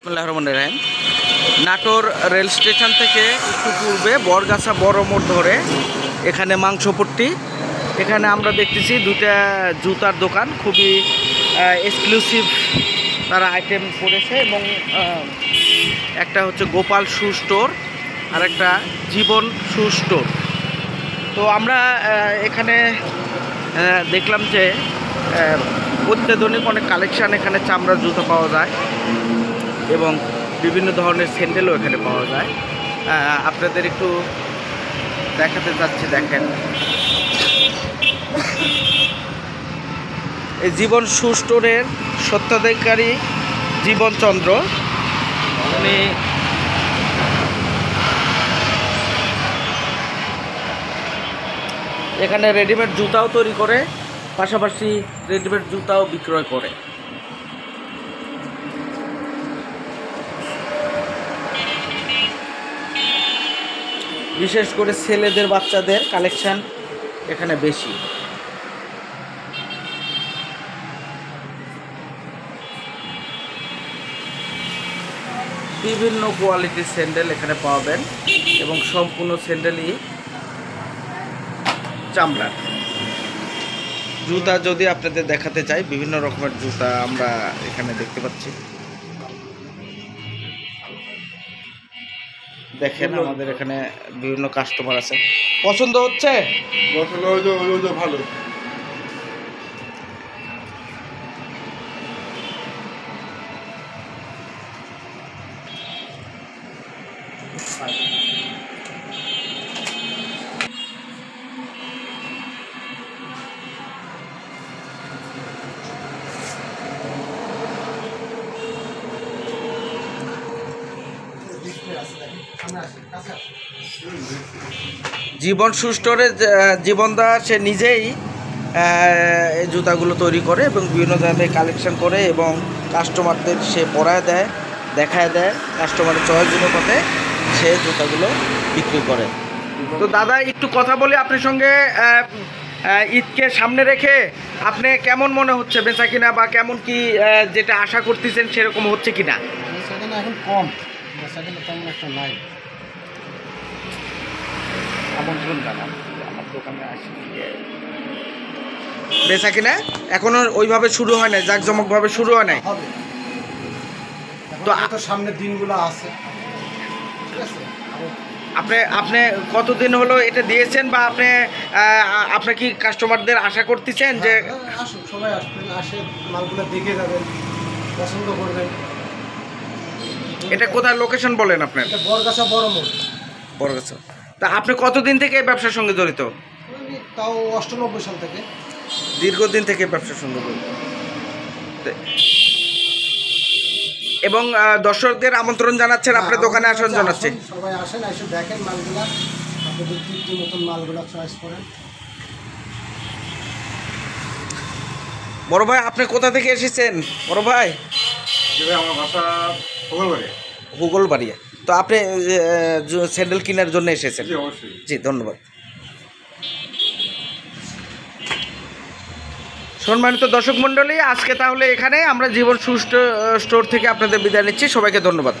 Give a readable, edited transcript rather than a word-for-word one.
বিসমিল্লাহির রহমানির রহিম। Natore rail station থেকে একটু পূর্বে বরগাছা বড় মোড় ধরে এখানে মাংসপট্টি, এখানে আমরা দেখতেছি দুটা জুতার দোকান, খুবই এক্সক্লুসিভ তারা আইটেম করেছে এবং একটা হচ্ছে গোপাল শু স্টোর আর একটা জীবন শু স্টোর। তো আমরা এখানে দেখলাম যে অত্যাধুনিক অনেক কালেকশান, এখানে চামড়ার জুতা পাওয়া যায় এবং বিভিন্ন ধরনের স্যান্ডেলও এখানে পাওয়া যায়। আপনাদের একটু দেখাতে যাচ্ছি, দেখেন এই জীবন শু স্টোরের স্বত্বাধিকারী জীবনচন্দ্র, উনি এখানে রেডিমেড জুতাও তৈরি করে, পাশাপাশি রেডিমেড জুতাও বিক্রয় করে। বিশেষ করে ছেলেদের বাচ্চাদের কালেকশন এখানে বেশি। বিভিন্ন কোয়ালিটির স্যান্ডেল এখানে পাবেন এবং সম্পূর্ণ স্যান্ডেলই চামড়ার। জুতা যদি আপনাদের দেখাতে চাই, বিভিন্ন রকমের জুতা আমরা এখানে দেখতে পাচ্ছি। দেখেন আমাদের এখানে বিভিন্ন কাস্টমার আছে। পছন্দ হচ্ছে? ভালো। জীবন শু স্টোরে জীবনদা সে নিজেই এই জুতাগুলো তৈরি করে এবং বিভিন্ন ধরনের কালেকশন করে এবং কাস্টমারদের সে পরায় দেয়, দেখায় দেয়, কাস্টমারের চয়েস অনুপাতে সে জুতাগুলো বিক্রি করে। তো দাদা একটু কথা বলি আপনার সঙ্গে, ঈদকে সামনে রেখে আপনি কেমন মনে হচ্ছে বেচা কিনা, বা কেমন কি যেটা আশা করতেছেন সেরকম হচ্ছে কিনা? এখন কম, তেমন একটা নাই। আমন্ত্রণ জানান আমার দোকানে আসি। বেচা কিনা এখনো ওইভাবে শুরু হয় নাই, জাঁকজমকভাবে শুরু হয় নাই। তো সামনের দিনগুলো আছে, ঠিক আছে। আপনি কতদিন হলো এটা দিয়েছেন, বা আপনি কি কাস্টমারদের আশা করতেছেন যে আসুন, সবাই আসবেন, আসে মালগুলো দেখে যাবেন, পছন্দ করবেন। এটা কোথায় লোকেশন বলেন আপনার? বরগাছা বড় মোড়। বরগাছা। তা আপনি কতদিন থেকে এই ব্যবসার সঙ্গে জড়িত? তাও 98 সাল থেকে। দীর্ঘদিন থেকে ব্যবসার সঙ্গে জড়িত। এবং দর্শকদের আমন্ত্রণ জানাচ্ছেন, আপনার দোকানে আসন জানাচ্ছে। সবাই আসেন, এসে দেখেন মালগুলা, আপনাদের তৃপ্তি মতন মালগুলা চয়েস করেন। বড় ভাই, আপনি কোথা থেকে এসেছেন বড় ভাই? আমার ভাষা হুগলবাড়িয়া। তো আপনি স্যান্ডেল কেনার জন্য এসেছেন? জি, অবশ্যই। জি, ধন্যবাদ। সম্মানিত দর্শক মণ্ডলী, আজকে তাহলে এখানে আমরা জীবন শু স্টোর থেকে আপনাদের বিদায় নিচ্ছি। সবাইকে ধন্যবাদ।